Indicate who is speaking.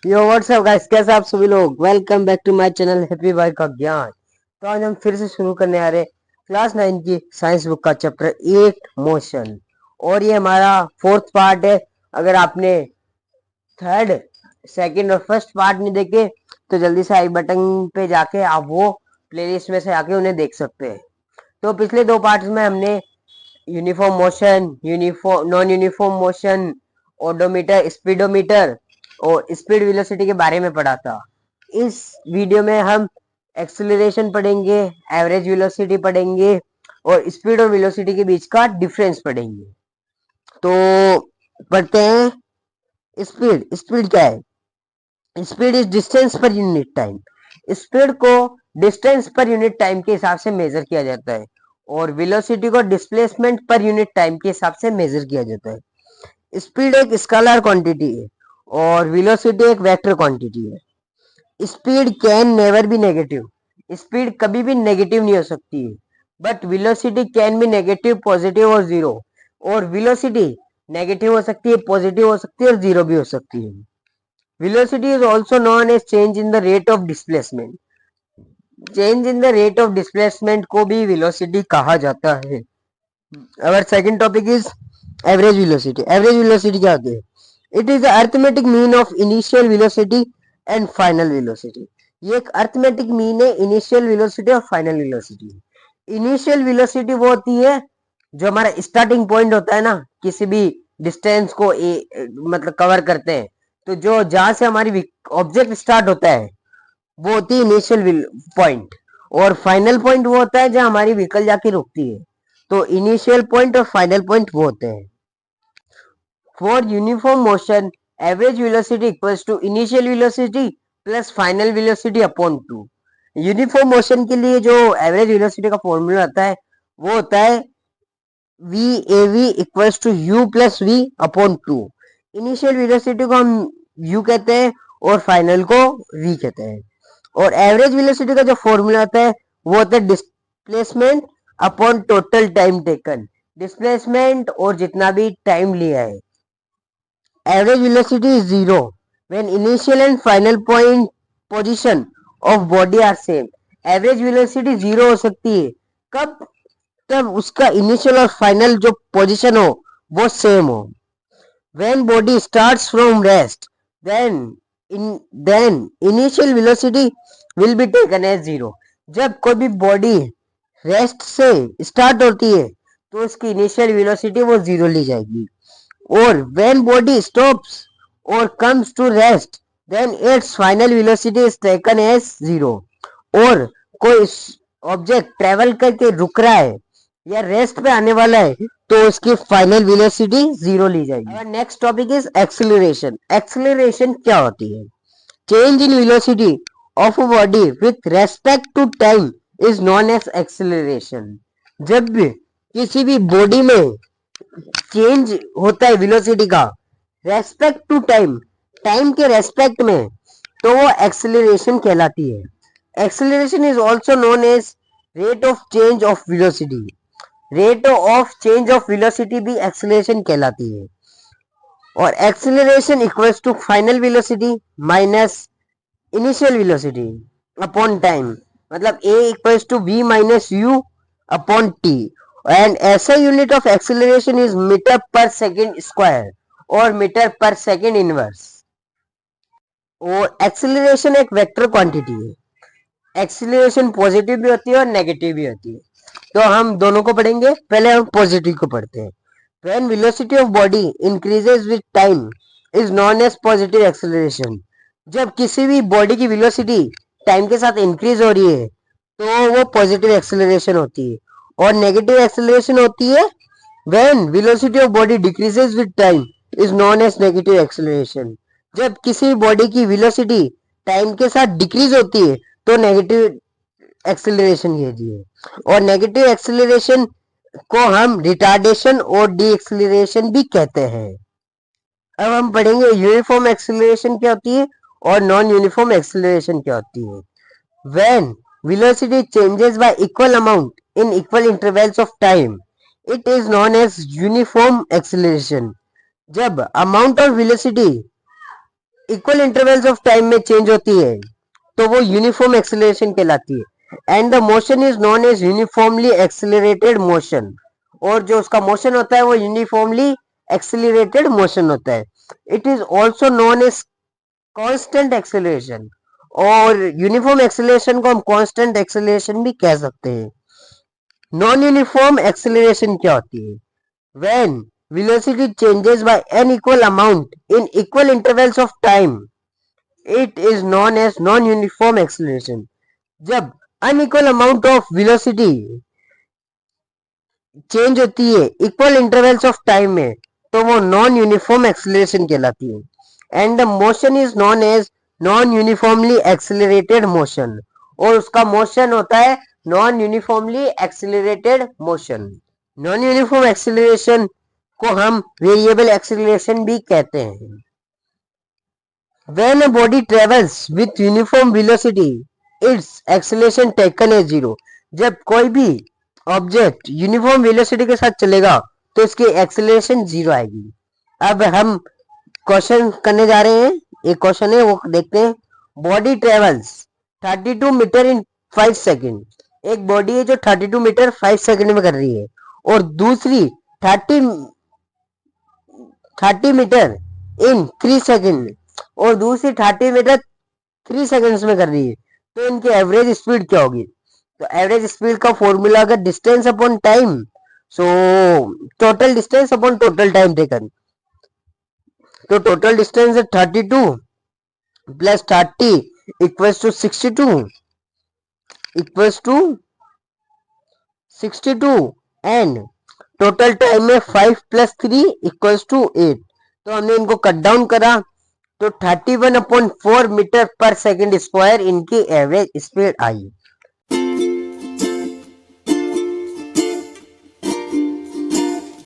Speaker 1: यो WhatsApp guys, कैसे आप सभी लोग। Welcome back to my channel happy bye का ज्ञान। तो आज हम फिर से शुरू करने आ रहे क्लास 9 की साइंस बुक का चैप्टर 8 मोशन। और ये हमारा फोर्थ पार्ट है। अगर आपने थर्ड, सेकंड और फर्स्ट पार्ट नहीं देखे तो जल्दी से आई बटन पे जाके आप वो प्लेलिस्ट में से आके उन्हें देख सकते हैं। तो पिछले दो पार्ट्स में हमने uniform motion, uniform non uniform motion, odometer, speedometer और स्पीड वेलोसिटी के बारे में पढ़ा था। इस वीडियो में हम एक्सेलरेशन पढ़ेंगे, एवरेज वेलोसिटी पढ़ेंगे और स्पीड और वेलोसिटी के बीच का डिफरेंस पढ़ेंगे। तो पढ़ते हैं। स्पीड स्पीड क्या है? Speed is distance per unit time. Speed को डिस्टेंस पर यूनिट टाइम के हिसाब से मेजर किया जाता है और वेलोसिटी को डिस्प्लेसमेंट पर यूनिट टाइम के हिसाब से मेजर किया जाता है। स्पीड एक स्केलर क्वांटिटी है और वेलोसिटी एक वेक्टर क्वांटिटी है। Speed can never be negative. Speed कभी भी नेगेटिव नहीं हो सकती है, but velocity can be negative, positive और जीरो। और वेलोसिटी नेगेटिव हो सकती है, पॉजिटिव हो सकती है और जीरो भी हो सकती है। Velocity is also known as change in the rate of displacement. Change in the rate of displacement को भी वेलोसिटी कहा जाता है। Our second topic is average velocity. Average velocity क्या होती है? It is the arithmetic mean of initial velocity and final velocity. ये एक अरिथमेटिक मीन है इनिशियल वेलोसिटी और फाइनल वेलोसिटी। इनिशियल वेलोसिटी वो होती है जो हमारा स्टार्टिंग पॉइंट होता है ना, किसी भी डिस्टेंस को मतलब कवर करते हैं, तो जो जहां से हमारी ऑब्जेक्ट स्टार्ट होता है वो होती है इनिशियल पॉइंट। और फाइनल पॉइंट वो होता है जहां हमारी व्हीकल जाके रुकती है। तो इनिशियल पॉइंट और फाइनल पॉइंट वो होते हैं। For uniform motion, average velocity equals to initial velocity plus final velocity upon 2। Uniform motion के लिए जो एवरेज वेलोसिटी का फॉर्मूला आता है वो होता है V A V equals to U plus V upon 2। Initial velocity को हम यू कहते हैं और फाइनल को वी कहते हैं। और एवरेज वेलोसिटी का जो फॉर्मूला आता है वो होता है displacement upon total time taken. Displacement और जितना भी टाइम लिया है। Average velocity is zero when initial and final point position of body are same. Average velocity zero हो सकती है कब? तब उसका इनिशियल और फाइनल जो पोजीशन हो वो सेम हो। When body starts from rest, then initial velocity will be taken as zero. जब कोई भी बॉडी रेस्ट से स्टार्ट होती है तो उसकी इनिशियल वेलोसिटी वो जीरो ली जाएगी। और when body stops or comes to rest, then its final velocity is taken as zero. और कोई ऑब्जेक्ट ट्रेवल करके रुक रहा है या रेस्ट पे आने वाला है तो उसकी फाइनल वेलोसिटी जीरो ली जाएगी। Next topic is acceleration. Acceleration क्या होती है? Change in velocity of a body with respect to time is known as acceleration. जब भी किसी भी बॉडी में चेंज होता है वेलोसिटी का रेस्पेक्ट टू टाइम, टाइम के रेस्पेक्ट में, तो वो एक्सेलरेशन कहलाती है। Acceleration is also known as rate of change of velocity. Rate of change of velocity भी एक्सेलरेशन कहलाती है। और acceleration equals to final velocity minus initial velocity upon time. मतलब a equals to v minus u upon t। And SI unit of acceleration is metre per second square और metre per second inverse. और acceleration एक vector quantity है। Acceleration positive भी होती है और negative भी होती है। तो हम दोनों को पढ़ेंगे। पहले हम पॉजिटिव को पढ़ते हैं। When velocity of body increases with time is known as positive acceleration. जब किसी भी बॉडी की वेलोसिटी टाइम के साथ इंक्रीज हो रही है तो वो पॉजिटिव एक्सेलरेशन होती है। और नेगेटिव एक्सेलरेशन होती है when velocity of body decreases with time is known as negative acceleration. जब किसी बॉडी की वेलोसिटी टाइम के साथ डिक्रीज होती है तो नेगेटिव एक्सेलरेशन कहती है। और नेगेटिव एक्सेलरेशन को हम रिटार्डेशन और डी एक्सेलरेशन भी कहते हैं। अब हम पढ़ेंगे यूनिफॉर्म एक्सेलरेशन क्या होती है और नॉन यूनिफॉर्म एक्सेलरेशन क्या होती है। When velocity changes by equal amount in equal intervals of time it is known as uniform acceleration. जब amount of velocity equal intervals of time में चेंज होती है तो वो यूनिफॉर्म एक्सेलरेशन कहलाती है। And the motion is known as uniformly accelerated motion, और जो उसका मोशन होता है वो यूनिफॉर्मली एक्सेलरेटेड मोशन होता है। It is also known as constant acceleration, और यूनिफॉर्म एक्सेलरेशन को हम कांस्टेंट एक्सेलरेशन भी कह सकते हैं। नॉन यूनिफॉर्म एक्सेलरेशन क्या होती है? When velocity changes by n equal amount in equal intervals of time, it is known as non-uniform acceleration. जब unequal amount of velocity change होती है इक्वल इंटरवल्स ऑफ टाइम में तो वो नॉन यूनिफॉर्म एक्सेलरेशन कहलाती है। And the motion is known as non uniformly accelerated motion, और उसका मोशन होता है non uniformly accelerated motion. Non uniform acceleration को हम वेरिएबल एक्सेलरेशन भी कहते हैं। When a body travels with uniform velocity, its acceleration taken as zero. जब कोई भी ऑब्जेक्ट यूनिफॉर्म वेलोसिटी के साथ चलेगा तो इसकी एक्सेलरेशन जीरो आएगी। अब हम क्वेश्चन करने जा रहे हैं। एक क्वेश्चन है वो देखते हैं। बॉडी ट्रेवल्स 32 मीटर इन 5 सेकेंड। एक बॉडी है जो 32 मीटर 5 सेकेंड में कर रही है, और दूसरी 30 मीटर इन 3 सेकेंड, और दूसरी 30 मीटर 3 सेकेंड्स में कर रही है। तो इनकी एवरेज स्पीड क्या होगी? तो एवरेज स्पीड का फॉर्मूला अगर distance upon time, so total distance upon total time taken, तो टोटल डिस्टेंस है 32 plus 30 equals to 62 equals to 62, and total time में 5 प्लस 3 इक्वल्स टू 8। तो हमने इनको कट डाउन करा तो 31/4 मीटर पर सेकेंड स्क्वायर इनकी एवरेज स्पीड आई।